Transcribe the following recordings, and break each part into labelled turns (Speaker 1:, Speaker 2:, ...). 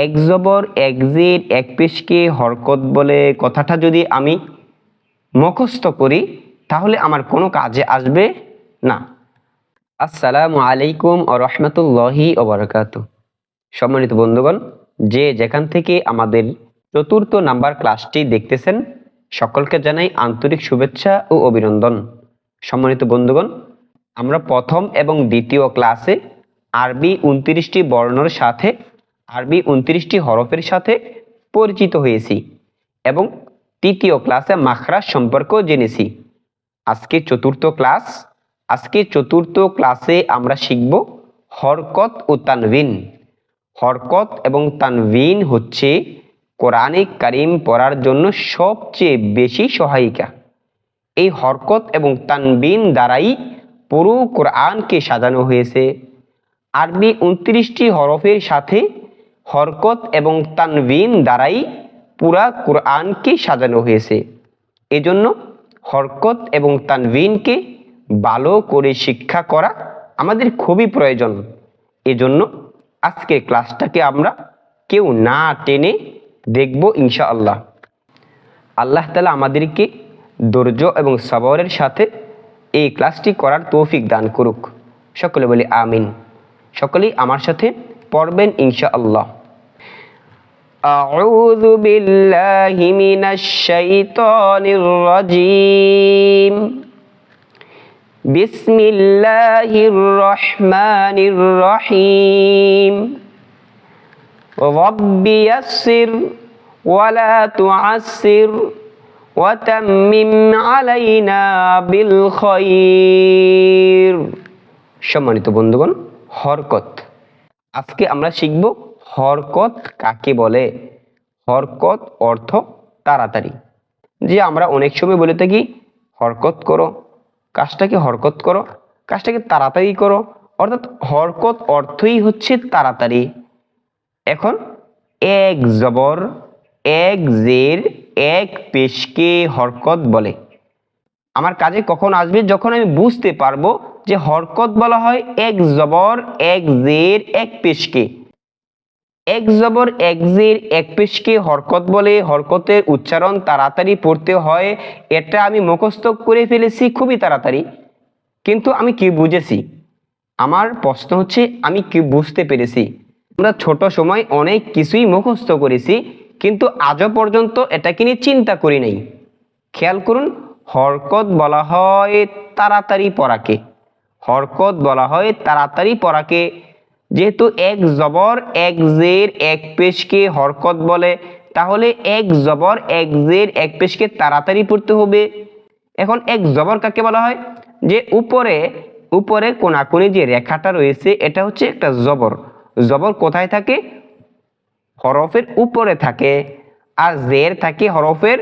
Speaker 1: এক জবর এক জের এক পেশকে হরকত বলে কথাটা যদি আমি মুখস্থ করি তাহলে আমার কোনো কাজে আসবে না। আসসালামু আলাইকুম ওয়া রাহমাতুল্লাহি ওয়া বারাকাতুহু। সম্মানিত বন্ধুগণ, যে যেখান থেকে আমাদের চতুর্থ নাম্বার ক্লাসটি দেখতেছেন সকলকে জানাই আন্তরিক শুভেচ্ছা ও অভিনন্দন। সম্মানিত বন্ধুগণ, আমরা প্রথম এবং দ্বিতীয় ক্লাসে আরবি 29টি বর্ণের সাথে আরবি 29টি হরফের সাথে পরিচিত হয়েছি এবং তৃতীয় ক্লাসে মাখরাজ সম্পর্কেও জেনেছি। আজকে চতুর্থ ক্লাসে আমরা শিখব হরকত ও তানবিন। হরকত এবং তানবিন হচ্ছে কোরআনে কারীম পড়ার জন্য সবচেয়ে বেশি সহায়িকা। এই হরকত এবং তানবিন দ্বারাই পুরো কোরআনকে সাজানো হয়েছে। আরবি 29টি হরফের সাথে হরকত এবং তানবিন দ্বারাই পুরা কোরআনকে সাজানো হয়েছে। এজন্য হরকত এবং তানবিনকে ভালো করে শিক্ষা করা আমাদের খুবই প্রয়োজন। এজন্য আজকের ক্লাসটাকে আমরা কেউ না টেনে দেখব ইনশাআল্লাহ। আল্লাহ তাআলা আমাদেরকে ধৈর্য এবং সবরের সাথে এই ক্লাসটি করার তৌফিক দান করুক। সকলে বলি আমিন। সকলেই আমার সাথে পড়বেন ইনশাআল্লাহ। আউযু বিল্লাহি মিনাশ শাইতানির রাজীম। বিসমিল্লাহির রহমানির রহিম। রাব্বি ইয়াসসির ওয়া লা তুআসসির ওয়া তাম্মিম আলাইনা বিল খায়র। সম্মানিত বন্ধুগণ, হরকত। আজকে আমরা শিখব হরকত কাকে বলে। হরকত অর্থ তাড়াতাড়ি। যে আমরা অনেক সময় বলে থাকি হরকত করো, কাজটাকে হরকত করো, কাজটাকে তাড়াতাড়ি করো, অর্থাৎ হরকত অর্থই হচ্ছে তাড়াতাড়ি। এখন এক জবর এক জের এক পেশকে হরকত বলে। আমার কাজে কখন আসবে? যখন আমি বুঝতে পারবো যে হরকত বলা হয় এক জবর এক জের এক পেশকে। এক জবর এক জের এক পেশকে হরকত বলে। হরকতের উচ্চারণ তাড়াতাড়ি পড়তে হয়, এটা আমি মুখস্থ করে ফেলেছি খুবই তাড়াতাড়ি, কিন্তু আমি কি বুঝেছি? আমার প্রশ্ন হচ্ছে আমি কি বুঝতে পেরেছি? আমরা ছোট সময় অনেক কিছুই মুখস্থ করেছি, কিন্তু আজও পর্যন্ত এটাকে নিয়ে চিন্তা করি নাই। খেয়াল করুন, হরকত বলা হয় তাড়াতাড়ি পড়াকে। হরকত বলা হয় তাড়াতাড়ি পড়াকে। যেহেতু এক জবর এক জের এক পেশকে হরকত বলে, তাহলে এক জবর এক জের এক পেশকে তাড়াতাড়ি পড়তে হবে। এখন এক জবর কাকে বলা হয়? যে উপরে কোনাকুনি যে রেখাটা রয়েছে এটা হচ্ছে একটা জবর। জবর কোথায় থাকে? হরফের উপরে থাকে। আর জের থাকে হরফের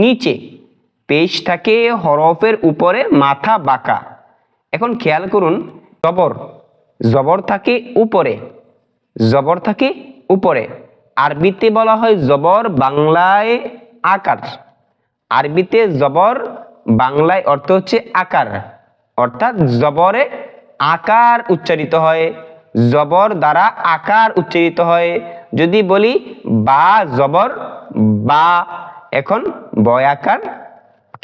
Speaker 1: নিচে, পেশ থাকে হরফের উপরে, মাথা বাঁকা। এখন খেয়াল করুন, জবর থাকে উপরে, জবর থাকে উপরে। আরবিতে বলা হয় জবর, বাংলায় আকার। আরবিতে জবর বাংলায় অর্থ হচ্ছে আকার, অর্থাৎ জবরে আকার উচ্চারিত হয়, জবর দ্বারা আকার উচ্চারিত হয়। যদি বলি বা জবর বা, এখন বয় আকার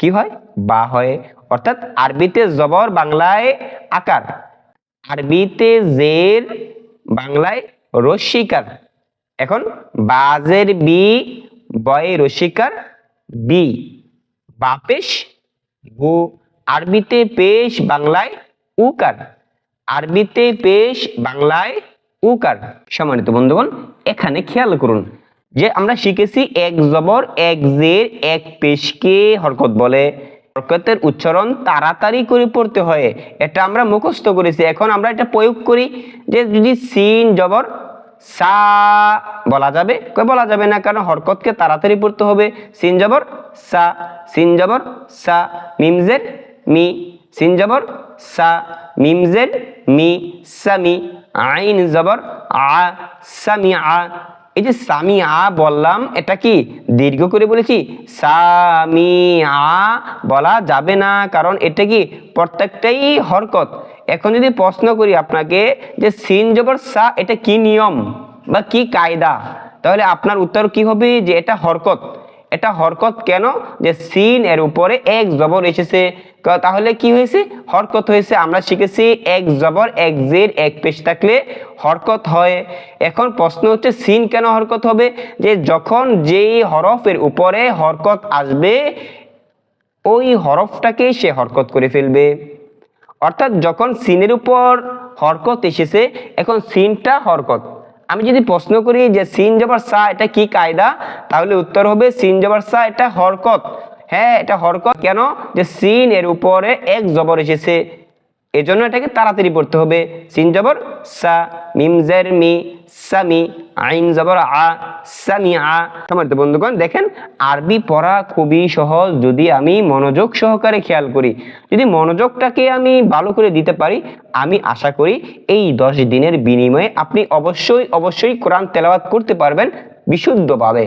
Speaker 1: কি হয়? বা হয়। অর্থাৎ আরবিতে জবর বাংলায় আকার, আরবিতে জের বাংলায় রস্যিকার। এখন বাজের বি, বয়ে রস্যিকার বি, বাপেশ বু। আরবিতে পেশ বাংলায় উকার, আরবিতে পেশ বাংলায় উকার। সম্মানিত বন্ধুগণ, এখানে খেয়াল করুন যে আমরা শিখেছি এক জবর এক জের এক পেশকে হরকত বলে। হরকতের উচ্চারণ তাড়াতাড়ি করে পড়তে হয়, এটা আমরা মুখস্থ করেছি। এখন আমরা এটা প্রয়োগ করি যে যদি সিন জবর সা বলা যাবে? বলা যাবে না, কারণ হরকতকে তাড়াতাড়ি পড়তে হবে। সিন জবর সা, সিন জবর সা, মিম জের মি, সিন জবর সা, মিম জের মি, সামি। আইন জবর আ, সামি আ। এই যে সামি আ বললাম, এটা কি দীর্ঘ করে বলেছি? সামি আ বলা যাবে না, কারণ এটা কি প্রত্যেকটাই হরকত। এখন যদি প্রশ্ন করি আপনাকে যে সিন জবর সা, এটা কি নিয়ম? বা কি কায়দা? তাহলে আপনার উত্তর কি হবে যে এটা হরকত। এটা হরকত কেন? যে সিন এর উপরে এক জবর এসেছে, তাহলে কি হয়েছে? হরকত হয়েছে। আমরা শিখেছি এক জবর এক জের এক পেশ থাকলে হরকত হয়। এখন প্রশ্ন হচ্ছে সিন কেন হরকত হবে? যে যখন যেই হরফের উপরে হরকত আসবে ওই হরফটাকে সে হরকত করে ফেলবে। অর্থাৎ যখন সিনের উপর হরকত এসেছে, এখন সিনটা হরকত। আমি যদি প্রশ্ন করি যে সিন জবর সা এটা কি কায়দা, তাহলে উত্তর হবে সিন জবর সা এটা হরকত। হ্যাঁ, এটা হরকত কেন? যে সিন এর উপরে এক জবর এসেছে, এজন্য এটাকে তাড়াতাড়ি পড়তে হবে। সিন জবর সা, মিম জের মি, সামি, আইন জবর আ, সামিআ। সম্মানিত বন্ধুগণ, দেখেন আরবি পড়া খুবই সহজ যদি আমি মনোযোগ সহকারে খেয়াল করি। যদি মনোযোগটাকে আমি ভালো করে দিতে পারি, আমি আশা করি এই 10 দিনের বিনিময়ে আপনি অবশ্যই কোরআন তেলাওয়াত করতে পারবেন বিশুদ্ধভাবে।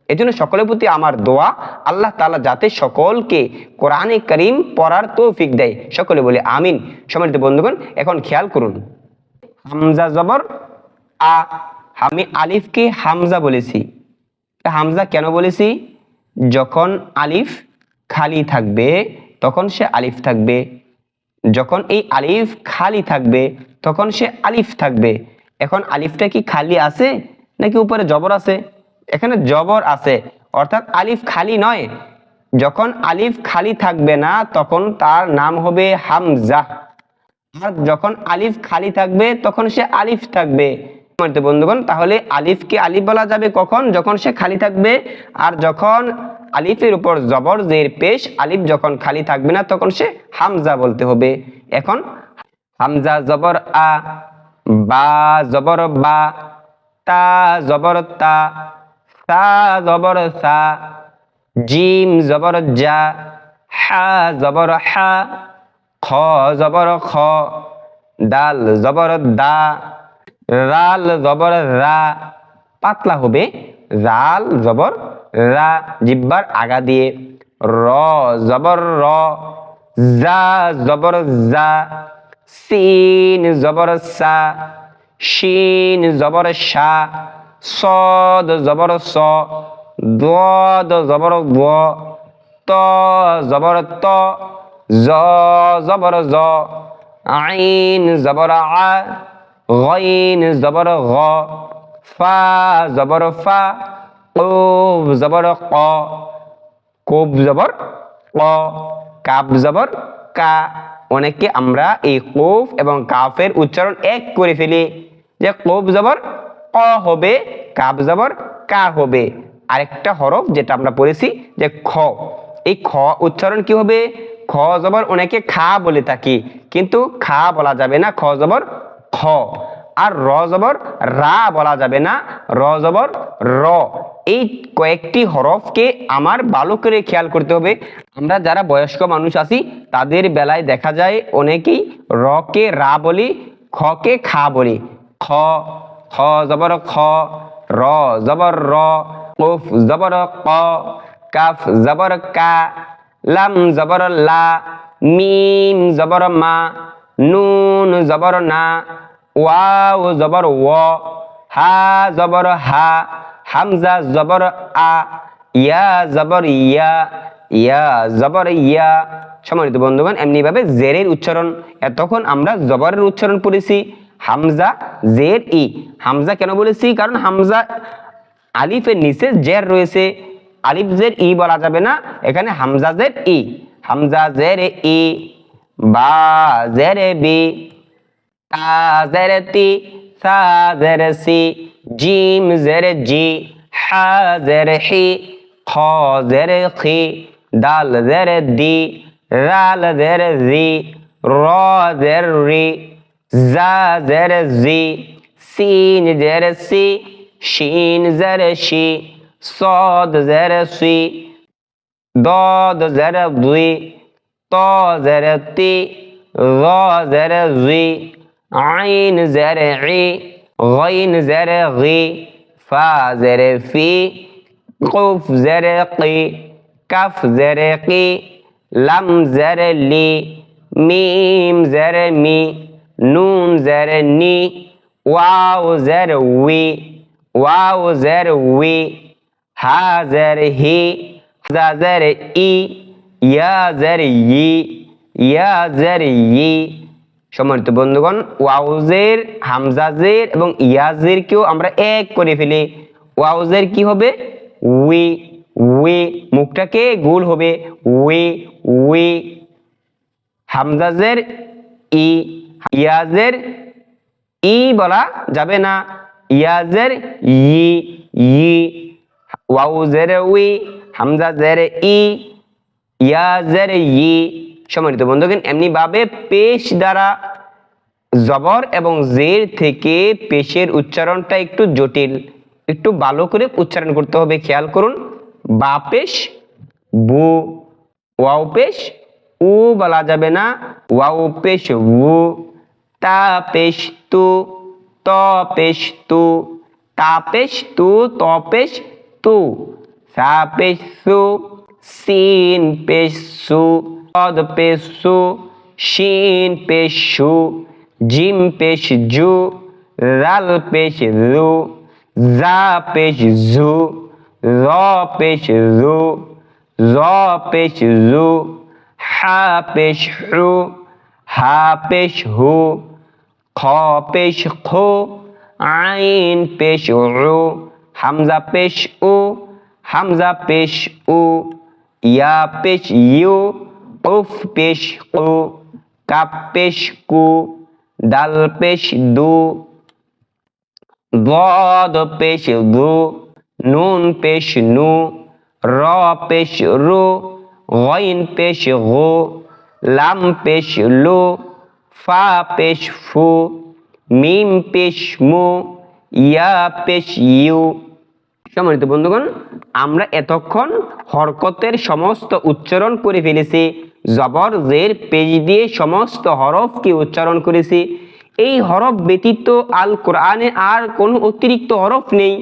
Speaker 1: এজন্য সকলের প্রতি আমার দোয়া, আল্লাহ তাআলা যাতে সকলকে কোরআনে কারীম পড়ার তৌফিক দেয়। সকলে বলে আমিন। সম্মানিত বন্ধুগণ, এখন খেয়াল করুন, হামজা জবর আ, আমি আলিফকে হামজা বলেছি। হামজা কেন বলেছি? যখন আলিফ খালি থাকবে তখন সে আলিফ থাকবে, যখন এই আলিফ খালি থাকবে তখন সে আলিফ থাকবে। এখন আলিফটা কি খালি আছে নাকি উপরে জবর আছে? এখানে জবর আছে, অর্থাৎ আলিফ খালি নয়। যখন আলিফ খালি থাকবে না তখন তার নাম হবে হামজা, আর যখন আলিফ খালি থাকবে তখন সে আলিফ থাকবে। বন্ধুগণ, তাহলে আলিফকে আলিফ বলা যাবে কখন? যখন সে খালি থাকবে। আর যখন আলিফের উপর জবর জের পেশ, আলিফ যখন খালি থাকবে না তখন সে হামজা বলতে হবে। এখন হামজা জবর আ, বা জবর বা, তা জবর তা, সা জবর সা, জিম জবর জা, হা জবর হা, খ জবর খ, দাল জবর দা, রাল জবর রা, পাতলা হবে রাল জবর রা জিহ্বার আগা দিয়ে, র জবর র, জা জবর জা, সিন জবর সা, শিন জবর শা, সদ জবর স, দদ জবর দ, ত জবর ত, জ জবর জ, আইন জবর আ, গইন জবর গ, ফা জবর ফা, কুফ জবর ক, কুফ জবর ক, কাফ জবর কা। অনেকে আমরা এই কুফ এবং কাফের উচ্চারণ এক করে ফেলি, যে কুফ জবর ক হবে, কাফ জবর কা হবে। আরেকটা হরফ যেটা আমরা পড়েছি যে খ, এই খ উচ্চারণ কি হবে? খ জবর অনেকে খা বলে থাকি, কিন্তু খা বলা যাবে না, খ জবর খ। আর র জবর রা বলা যাবে না, র জবর র। এই কয়েকটি হরফকে আমার ভালো করে খেয়াল করতে হবে। আমরা যারা বয়স্ক মানুষ আছি তাদের বেলায় দেখা যায় অনেকেই র কে রা বলি, খ কে খা বলি। খ, খ জবর খ, র জবর র, কফ জবর ক, কাফ জবর কা, লাম জবর লা, মিম জবর মা, নুন জবর না, ওয়াও জবর ও, হা জবর হা, হামজা জবর আ, ইয়া জবর ইয়া, ইয়া জবর ইয়া। সম্মানিত বন্ধুগণ, এমনি ভাবে জেরের উচ্চারণ, এতক্ষণ আমরা জবরের উচ্চারণ পড়েছি। হামজা জের ই, হামজা কেন বলেছি? কারণ হামজা আলিফের নিচে জের রয়েছে, আলিফ জের ই বলা যাবে না, এখানে হামজা জের ই। হামজা জের ই, বা জের বি, তা জের তি, সা জের সি, জিম জের জি, হা জের হি, খ জের খি, দাল জের দি, রাল জের জি, র জের রি, জা জের জি, সিন জের সি, শিন জের শি, صاد زر سي، ضاد زر ضي، طا زر تي، ظا زر زي، عين زر عي، غين زر غي، فا زر في، قف زر قي، كف زر قي، لم زر لي، ميم زر مي، نون زر ني، ওয়াও জের উই, ওয়াও জের উই, হা জের হি, হামজা জের ই, ইয়া জের ই, ইয়া জের ই। সম্মানিত বন্ধুগণ, ওয়াও জের, হামজা জের এবং ইয়া জের কেও আমরা এক করে ফেলি। ওয়াও জের কি হবে? উই, উই, মুখটাকে গোল হবে, উই, উই। হামজা জের ই, ইয়া জের ই বলা যাবে না, ইয়া জের ই, ই। ওয়াও জের উই, হামজা জের ই, ইয়া জের ই। সম্মানিত বন্ধুগণ, এমনি ভাবে পেশ দ্বারা জবর এবং জের থেকে পেশের উচ্চারণটা একটু জটিল, একটু ভালো করে উচ্চারণ করতে হবে। খেয়াল করুন, বা পেশ বু, ওয়াও পেশ উ বলা যাবে না, ওয়াও পেশ উ। তা পেশ তু, ত পেশ তু, তা পেশ তু, ত পেশ তু। সা পেশ সু, সিন পেশ সু, সদ পেশ সু, শিন পেশ শু, জিম পেশ জু, রাল পেশ রু, জা পেশ জু, র পেশ রু, জ পেশ জু, হা পেশ হু, হা পেশ হু, খ পেশ খু, আইন পেশ উ, হামজা পেশ উ, হামজা পেশ উ, ইয়া পেশ ইউ, উফ পেশ কু, কাপ পেশ কু, দাল পেশ দু, ضاد পেশ দু, নুন পেশ নু, র পেশ রু, গইন পেশ গু, লাম পেশ লু, ফা পেশ ফু, মিম পেশ মু, ইয়া পেশ ইউ। সম্মানিত বন্ধুগণ, আমরা এতক্ষণ হরকতের সমস্ত উচ্চারণ করে ফেলেছি, জবর জের পেশ দিয়ে সমস্ত হরফকে উচ্চারণ করেছি। এই হরফ ব্যতীত আল কোরআনে আর কোনো অতিরিক্ত হরফ নেই।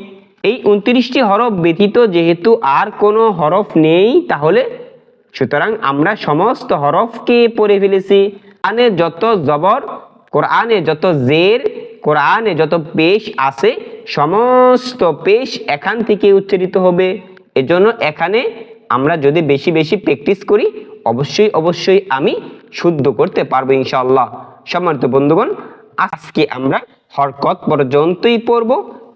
Speaker 1: এই 29টি হরফ ব্যতীত যেহেতু আর কোনো হরফ নেই, তাহলে সুতরাং আমরা সমস্ত হরফকে পড়ে ফেলেছি। কোরআনে যত জবর, কোরআনে যত জের, কোরআনে যত পেশ আছে, সমস্ত পেশ এখান থেকে উচ্চারিত হবে। এজন্য এখানে আমরা যদি বেশি বেশি প্র্যাকটিস করি, অবশ্যই অবশ্যই আমি শুদ্ধ করতে পারবো ইনশাআল্লাহ। সম্মানিত বন্ধুগণ, আজকে আমরা হরকত পর্যন্তই পড়ব।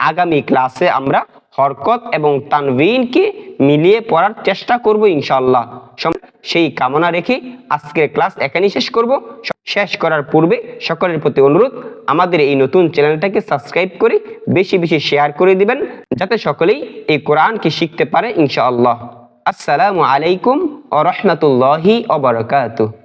Speaker 1: আগামী ক্লাসে আমরা হরকত এবং তানবিনকে মিলিয়ে পড়ার চেষ্টা করব ইনশাআল্লাহ। সেই কামনা রেখে আজকের ক্লাস এখানেই শেষ করব। শেষ করার পূর্বে সকলের প্রতি অনুরোধ, আমাদের এই নতুন চ্যানেলটাকে সাবস্ক্রাইব করে বেশি বেশি শেয়ার করে দিবেন, যাতে সকলেই এই কোরআনকে শিখতে পারে ইনশাআল্লাহ। আসসালামু আলাইকুম ওয়া রাহমাতুল্লাহি ওয়া বারাকাতুহু।